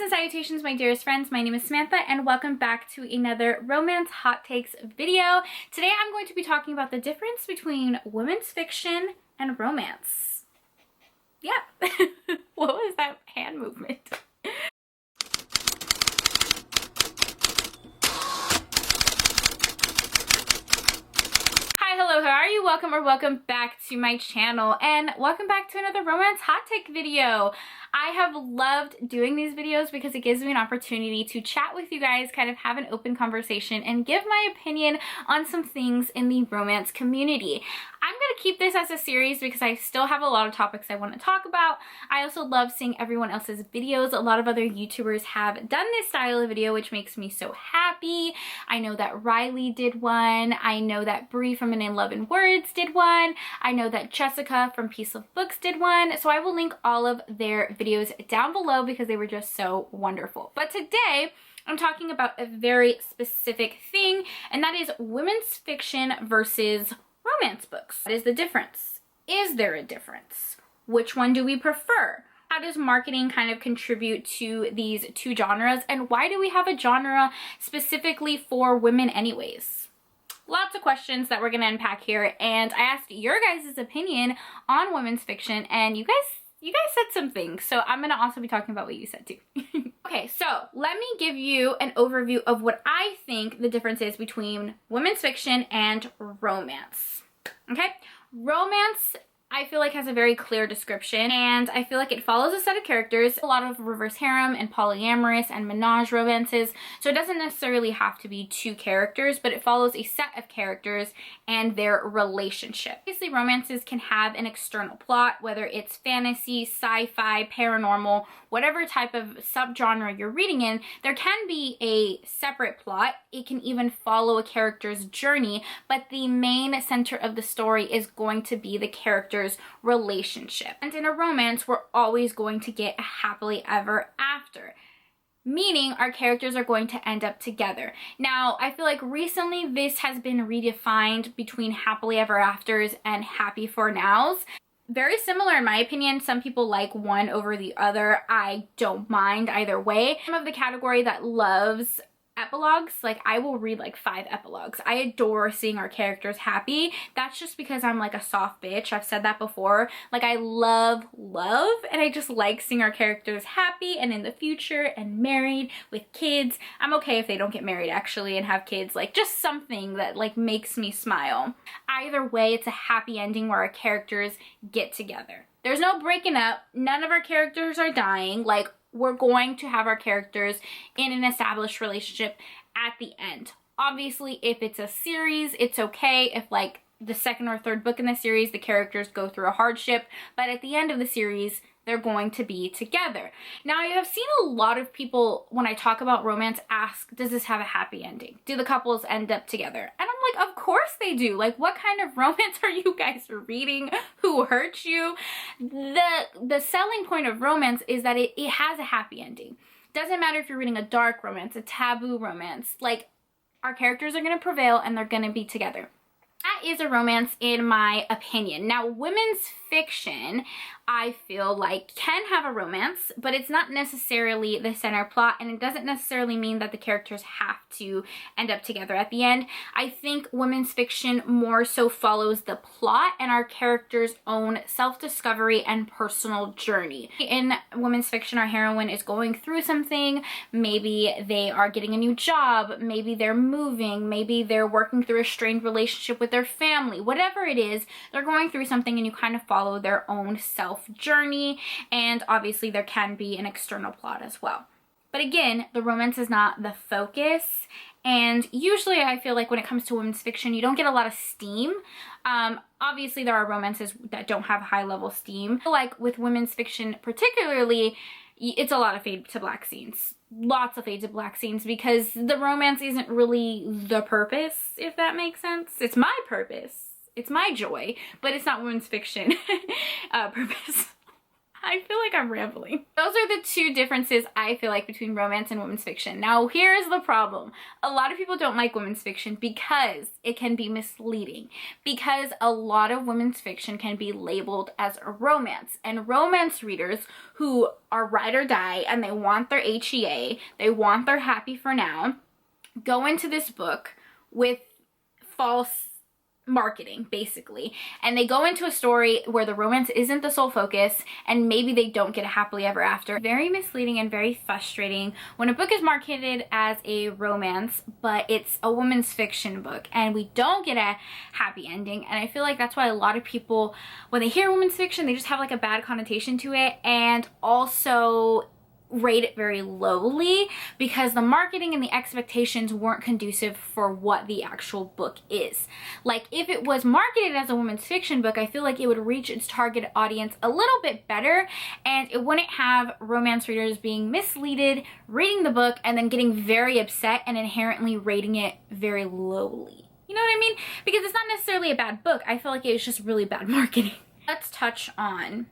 and salutations, my dearest friends. My name is Samantha and welcome back to another romance hot takes video. Today I'm going to be talking about the difference between women's fiction and romance. Yeah. What was that hand movement? Hello, how are you? Welcome back to my channel and welcome back to another romance hot take video. I have loved doing these videos because it gives me an opportunity to chat with you guys, kind of have an open conversation and give my opinion on some things in the romance community. I'm going to keep this as a series because I still have a lot of topics I want to talk about. I also love seeing everyone else's videos. A lot of other YouTubers have done this style of video, which makes me so happy. I know that Riley did one. I know that Bree from An In Love and Words did one. I know that Jessica from Peace of Books did one. So I will link all of their videos down below because they were just so wonderful. But today, I'm talking about a very specific thing, and that is women's fiction versus romance books. What is the difference? Is there a difference? Which one do we prefer? How does marketing kind of contribute to these two genres? And why do we have a genre specifically for women anyways? Lots of questions that we're going to unpack here, and I asked your guys' opinion on women's fiction, and you guys said some things, so I'm going to also be talking about what you said too. Okay, so let me give you an overview of what I think the difference is between women's fiction and romance. Okay, romance I feel like has a very clear description, and I feel like it follows a set of characters, a lot of reverse harem and polyamorous and menage romances, so it doesn't necessarily have to be two characters, but it follows a set of characters and their relationship. Obviously, romances can have an external plot, whether it's fantasy, sci-fi, paranormal, whatever type of subgenre you're reading in, there can be a separate plot. It can even follow a character's journey, but the main center of the story is going to be the character's relationship. And in a romance, we're always going to get a happily ever after, meaning our characters are going to end up together. Now, I feel like recently this has been redefined between happily ever afters and happy for nows. Very similar in my opinion. Some people like one over the other. I don't mind either way. I'm of the category that loves epilogues. Like, I will read like 5 epilogues. I adore seeing our characters happy. That's just because I'm like a soft bitch. I've said that before. Like, I love, and I just like seeing our characters happy and in the future and married with kids. I'm okay if they don't get married actually and have kids. Like, just something that like makes me smile. Either way, it's a happy ending where our characters get together. There's no breaking up. None of our characters are dying. Like, we're going to have our characters in an established relationship at the end. Obviously, if it's a series, it's okay if like the second or third book in the series, the characters go through a hardship, but at the end of the series, they're going to be together. Now, I have seen a lot of people, when I talk about romance, ask, does this have a happy ending? Do the couples end up together? And I'm like, of course they do. Like, what kind of romance are you guys reading? Who hurt you? The selling point of romance is that it has a happy ending. Doesn't matter if you're reading a dark romance, a taboo romance, like, our characters are going to prevail and they're going to be together. That is a romance in my opinion. Now, women's fiction, I feel like, can have a romance, but it's not necessarily the center plot, and it doesn't necessarily mean that the characters have to end up together at the end. I think women's fiction more so follows the plot and our characters' own self-discovery and personal journey. In women's fiction, our heroine is going through something. Maybe they are getting a new job, maybe they're moving, maybe they're working through a strained relationship with their family. Whatever it is, they're going through something and you kind of follow their own self journey, and obviously there can be an external plot as well. But again, the romance is not the focus, and usually I feel like when it comes to women's fiction, you don't get a lot of steam. Obviously there are romances that don't have high level steam. Like with women's fiction particularly, it's a lot of fade to black scenes. Lots of fade to black scenes because the romance isn't really the purpose, if that makes sense. It's my purpose. It's my joy, but it's not women's fiction purpose. I feel like I'm rambling. Those are the two differences I feel like between romance and women's fiction. Now, here's the problem. A lot of people don't like women's fiction because it can be misleading. Because a lot of women's fiction can be labeled as a romance. And romance readers who are ride or die and they want their HEA, they want their happy for now, go into this book with false marketing, basically, and they go into a story where the romance isn't the sole focus, and maybe they don't get a happily ever after. Very misleading and very frustrating when a book is marketed as a romance but it's a women's fiction book and we don't get a happy ending. And I feel like that's why a lot of people, when they hear women's fiction, they just have like a bad connotation to it, and also rate it very lowly because the marketing and the expectations weren't conducive for what the actual book is. Like, if it was marketed as a women's fiction book, I feel like it would reach its target audience a little bit better, and it wouldn't have romance readers being misleaded, reading the book, and then getting very upset and inherently rating it very lowly. You know what I mean? Because it's not necessarily a bad book. I feel like it's just really bad marketing. Let's touch on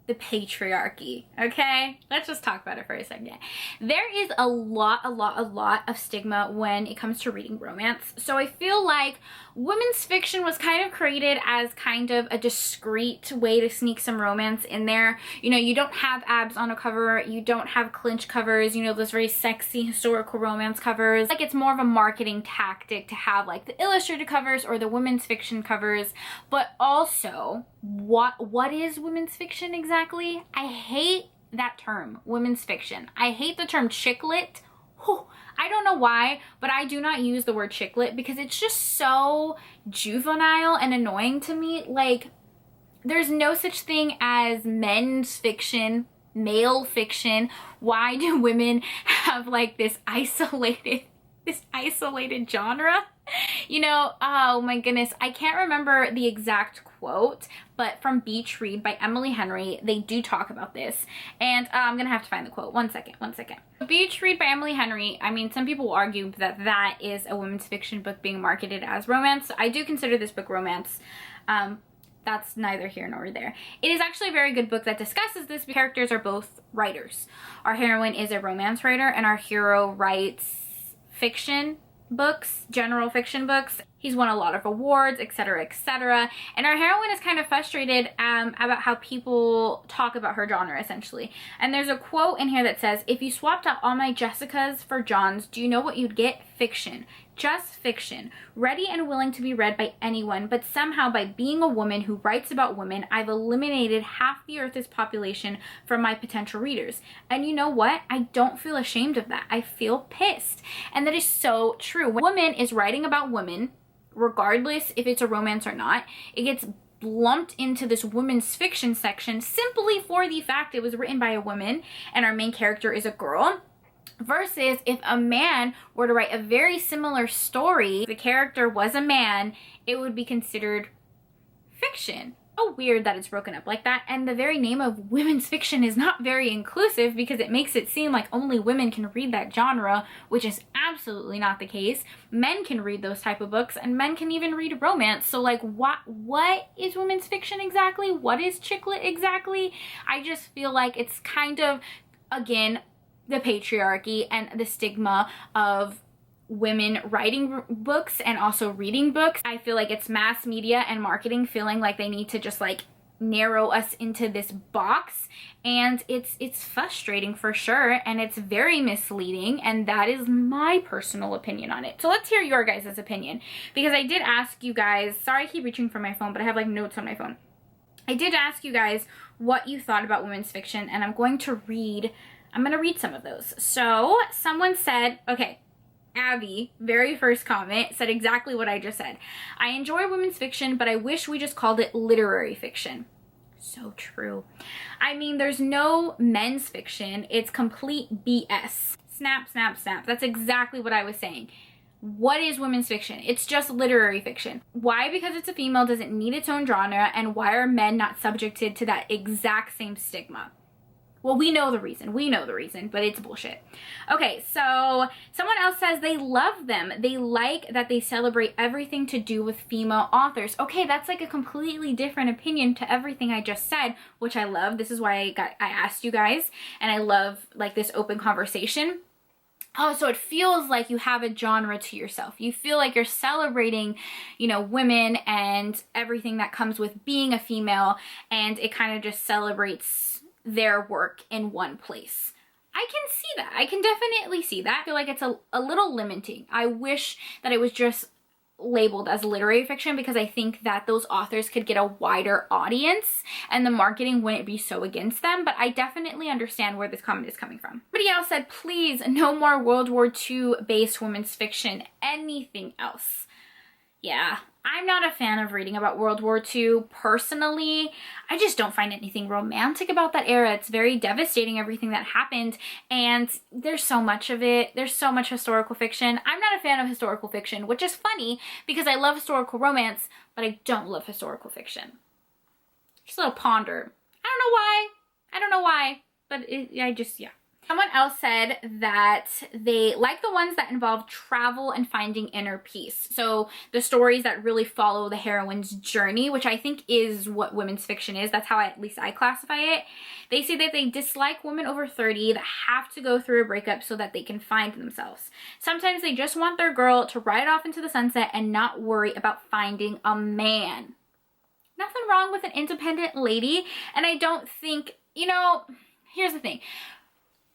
the patriarchy, okay? Let's just talk about it for a second. There is a lot of stigma when it comes to reading romance. So I feel like women's fiction was kind of created as kind of a discreet way to sneak some romance in there. You know, you don't have abs on a cover, you don't have clinch covers, you know, those very sexy historical romance covers. Like, it's more of a marketing tactic to have like the illustrated covers or the women's fiction covers. But also, what is women's fiction exactly? I hate that term, women's fiction. I hate the term chick lit. I don't know why, but I do not use the word chick lit because it's just so juvenile and annoying to me. Like, there's no such thing as men's fiction, male fiction. Why do women have like this isolated genre? You know, oh my goodness, I can't remember the exact quote, but from Beach Read by Emily Henry, they do talk about this, and I'm gonna have to find the quote. One second. Beach Read by Emily Henry, I mean, some people will argue that that is a women's fiction book being marketed as romance. I do consider this book romance. That's neither here nor there. It is actually a very good book that discusses this. Characters are both writers. Our heroine is a romance writer, and our hero writes fiction books, general fiction books. He's won a lot of awards, etc., etc. And our heroine is kind of frustrated about how people talk about her genre, essentially. And there's a quote in here that says, "If you swapped out all my Jessicas for Johns, do you know what you'd get? Fiction. Just fiction. Ready and willing to be read by anyone, but somehow by being a woman who writes about women, I've eliminated half the Earth's population from my potential readers. And you know what? I don't feel ashamed of that. I feel pissed." And that is so true. When a woman is writing about women, regardless if it's a romance or not, it gets lumped into this women's fiction section simply for the fact it was written by a woman and our main character is a girl. Versus if a man were to write a very similar story, the character was a man, it would be considered fiction. So weird that it's broken up like that, and the very name of women's fiction is not very inclusive because it makes it seem like only women can read that genre, which is absolutely not the case. Men can read those type of books, and men can even read romance. So like, what is women's fiction exactly? What is chick lit exactly? I just feel like it's kind of, again, the patriarchy and the stigma of women writing books and also reading books. I feel like it's mass media and marketing feeling like they need to just like narrow us into this box, and it's frustrating for sure, and it's very misleading, and that is my personal opinion on it. So let's hear your guys' opinion, because I did ask you guys, sorry I keep reaching for my phone, but I have like notes on my phone. I did ask you guys what you thought about women's fiction, and I'm going to read some of those. So someone said, okay, Abby, very first comment, said exactly what I just said. "I enjoy women's fiction, but I wish we just called it literary fiction." So true. I mean, there's no men's fiction. It's complete BS. Snap, snap, snap. That's exactly what I was saying. What is women's fiction? It's just literary fiction. Why? Because it's a female doesn't need its own genre, and why are men not subjected to that exact same stigma? Well, we know the reason. We know the reason, but it's bullshit. Okay, so someone else says they love them. They like that they celebrate everything to do with female authors. Okay, that's like a completely different opinion to everything I just said, which I love. This is why I asked you guys, and I love like this open conversation. Oh, so it feels like you have a genre to yourself. You feel like you're celebrating, you know, women and everything that comes with being a female, and it kind of just celebrates their work in one place. I can see that. I can definitely see that. I feel like it's a little limiting. I wish that it was just labeled as literary fiction, because I think that those authors could get a wider audience and the marketing wouldn't be so against them. But I definitely understand where this comment is coming from. Somebody else said, please, no more World War II based women's fiction. Anything else? Yeah, I'm not a fan of reading about World War II personally. I just don't find anything romantic about that era. It's very devastating, everything that happened, and there's so much of it. There's so much historical fiction. I'm not a fan of historical fiction, which is funny because I love historical romance, but I don't love historical fiction. Just a little ponder. I don't know why. I don't know why, but yeah. Someone else said that they like the ones that involve travel and finding inner peace. So the stories that really follow the heroine's journey, which I think is what women's fiction is. That's how at least I classify it. They say that they dislike women over 30 that have to go through a breakup so that they can find themselves. Sometimes they just want their girl to ride off into the sunset and not worry about finding a man. Nothing wrong with an independent lady. And I don't think, you know, here's the thing.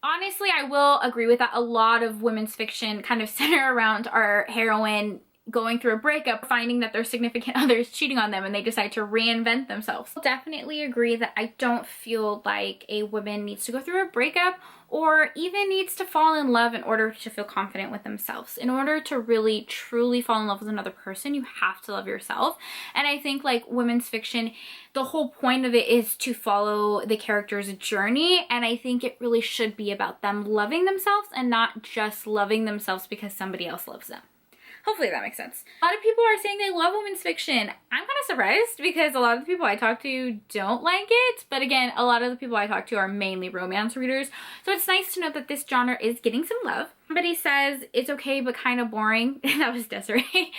Honestly, I will agree with that. A lot of women's fiction kind of center around our heroine going through a breakup, finding that their significant other is cheating on them, and they decide to reinvent themselves. I'll definitely agree that I don't feel like a woman needs to go through a breakup or even needs to fall in love in order to feel confident with themselves. In order to really truly fall in love with another person, you have to love yourself. And I think like women's fiction, the whole point of it is to follow the character's journey, and I think it really should be about them loving themselves and not just loving themselves because somebody else loves them. Hopefully that makes sense. A lot of people are saying they love women's fiction. I'm kind of surprised because a lot of the people I talk to don't like it. But again, a lot of the people I talk to are mainly romance readers. So it's nice to know that this genre is getting some love. Somebody says it's okay but kind of boring. That was Desiree.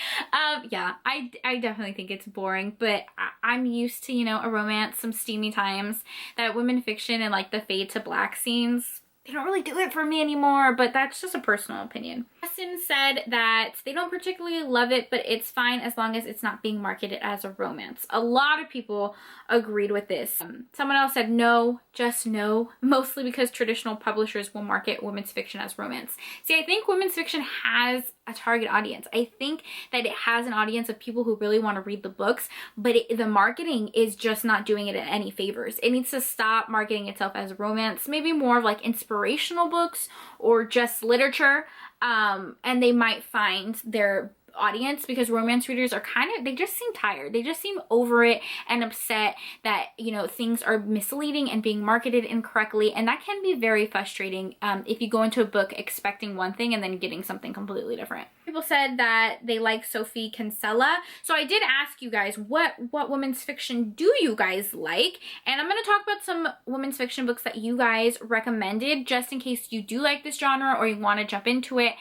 Yeah, I definitely think it's boring, but I'm used to, you know, a romance, some steamy times. That women fiction and like the fade to black scenes, they don't really do it for me anymore, but that's just a personal opinion. Justin said that they don't particularly love it, but it's fine as long as it's not being marketed as a romance. A lot of people agreed with this. Someone else said no, just no, mostly because traditional publishers will market women's fiction as romance. See, I think women's fiction has a target audience. I think that it has an audience of people who really want to read the books, but the marketing is just not doing it any favors. It needs to stop marketing itself as romance, maybe more of like inspirational books or just literature, and they might find their audience, because romance readers are kind of, they just seem tired. They just seem over it and upset that, you know, things are misleading and being marketed incorrectly, and that can be very frustrating if you go into a book expecting one thing and then getting something completely different. People said that they like Sophie Kinsella. So I did ask you guys what women's fiction do you guys like, and I'm going to talk about some women's fiction books that you guys recommended just in case you do like this genre or you want to jump into it.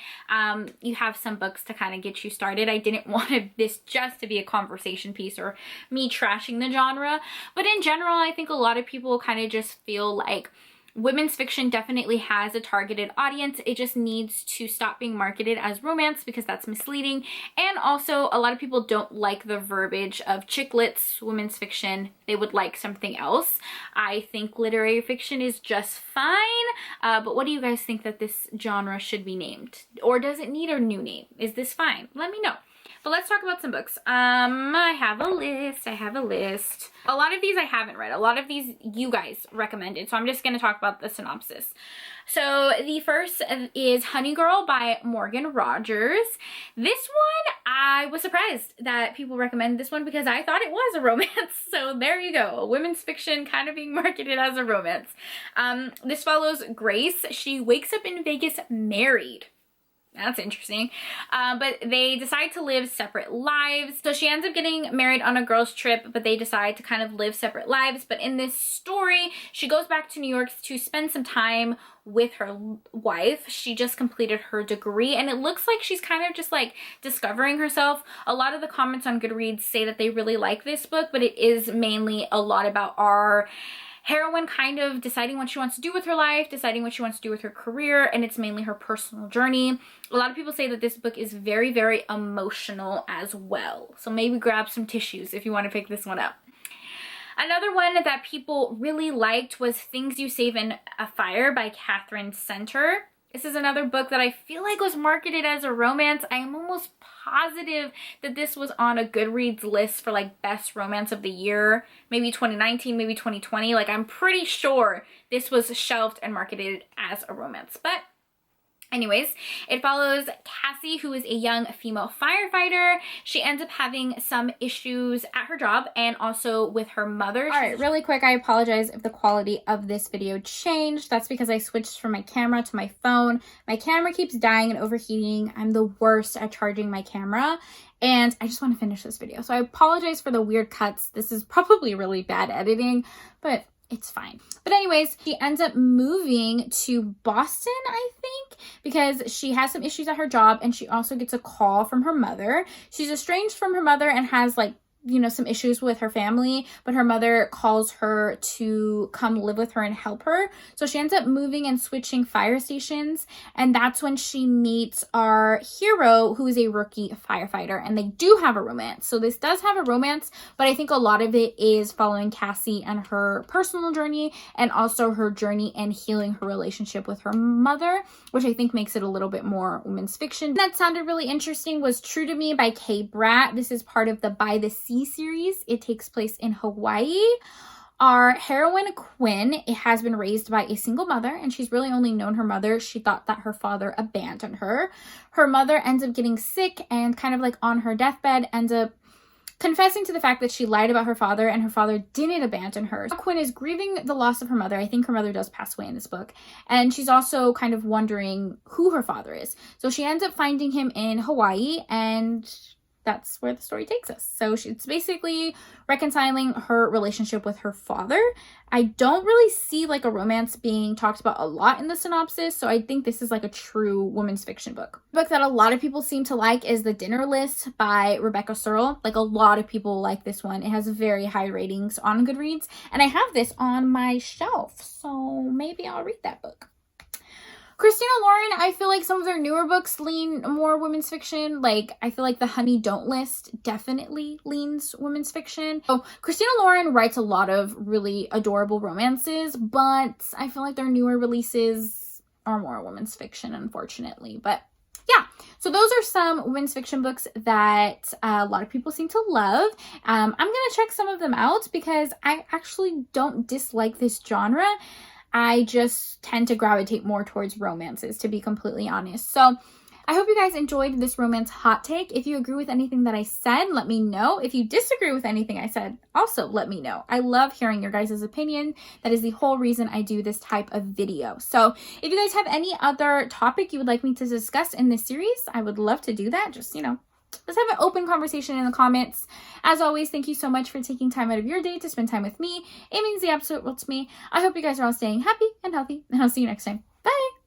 You have some books to kind of get you started. I didn't want this just to be a conversation piece or me trashing the genre, but in general I think a lot of people kind of just feel like women's fiction definitely has a targeted audience. It just needs to stop being marketed as romance because that's misleading. And also a lot of people don't like the verbiage of chicklets, women's fiction. They would like something else. I think literary fiction is just fine. But what do you guys think that this genre should be named? Or does it need a new name? Is this fine? Let me know. But let's talk about some books. I have a list. A lot of these I haven't read. A lot of these you guys recommended. So I'm just going to talk about the synopsis. So the first is Honey Girl by Morgan Rogers. This one, I was surprised that people recommended this one because I thought it was a romance. So there you go. A women's fiction kind of being marketed as a romance. This follows Grace. She wakes up in Vegas married. That's interesting. But they decide to live separate lives. So she ends up getting married on a girls' trip, but they decide to kind of live separate lives. But in this story, she goes back to New York to spend some time with her wife. She just completed her degree, and it looks like she's kind of just like discovering herself. A lot of the comments on Goodreads say that they really like this book, but it is mainly a lot about our heroine kind of deciding what she wants to do with her life, deciding what she wants to do with her career, and it's mainly her personal journey. A lot of people say that this book is very, very emotional as well. So maybe grab some tissues if you want to pick this one up. Another one that people really liked was Things You Save in a Fire by Catherine Center. This is another book that I feel like was marketed as a romance. I am almost positive that this was on a Goodreads list for like best romance of the year, maybe 2019, maybe 2020. Like I'm pretty sure this was shelved and marketed as a romance. But anyways, it follows Cassie, who is a young female firefighter. She ends up having some issues at her job and also with her mother. All right, really quick, I apologize if the quality of this video changed. That's because I switched from my camera to my phone. My camera keeps dying and overheating. I'm the worst at charging my camera, and I just want to finish this video. So I apologize for the weird cuts. This is probably really bad editing, but it's fine. But anyways, she ends up moving to Boston, I think, because she has some issues at her job, and she also gets a call from her mother. She's estranged from her mother and has like, you know, some issues with her family, but her mother calls her to come live with her and help her. So she ends up moving and switching fire stations, and that's when she meets our hero, who is a rookie firefighter, and they do have a romance. So this does have a romance, but I think a lot of it is following Cassie and her personal journey, and also her journey and healing her relationship with her mother, which I think makes it a little bit more women's fiction. That sounded really interesting was True to Me by Kay Bratt. This is part of the By the Sea series. It takes place in Hawaii. Our heroine, Quinn, it has been raised by a single mother, and she's really only known her mother. She thought that her father abandoned her. Her mother ends up getting sick and kind of like on her deathbed ends up confessing to the fact that she lied about her father and her father didn't abandon her. Quinn is grieving the loss of her mother. I think her mother does pass away in this book. And she's also kind of wondering who her father is. So she ends up finding him in Hawaii, and that's where the story takes us. So it's basically reconciling her relationship with her father. I don't really see like a romance being talked about a lot in the synopsis, so I think this is like a true women's fiction book. The book that a lot of people seem to like is The Dinner List by Rebecca Searle. Like a lot of people like this one. It has very high ratings on Goodreads, and I have this on my shelf, so maybe I'll read that book. Christina Lauren, I feel like some of their newer books lean more women's fiction. Like, I feel like The Honey Don't List definitely leans women's fiction. So, Christina Lauren writes a lot of really adorable romances, but I feel like their newer releases are more women's fiction, unfortunately. But yeah, so those are some women's fiction books that a lot of people seem to love. I'm going to check some of them out because I actually don't dislike this genre. I just tend to gravitate more towards romances, to be completely honest. So I hope you guys enjoyed this romance hot take. If you agree with anything that I said, let me know. If you disagree with anything I said, also let me know. I love hearing your guys' opinion. That is the whole reason I do this type of video. So if you guys have any other topic you would like me to discuss in this series, I would love to do that. Just, you know, let's have an open conversation in the comments. As always, thank you so much for taking time out of your day to spend time with me. It means the absolute world to me. I hope you guys are all staying happy and healthy, and I'll see you next time.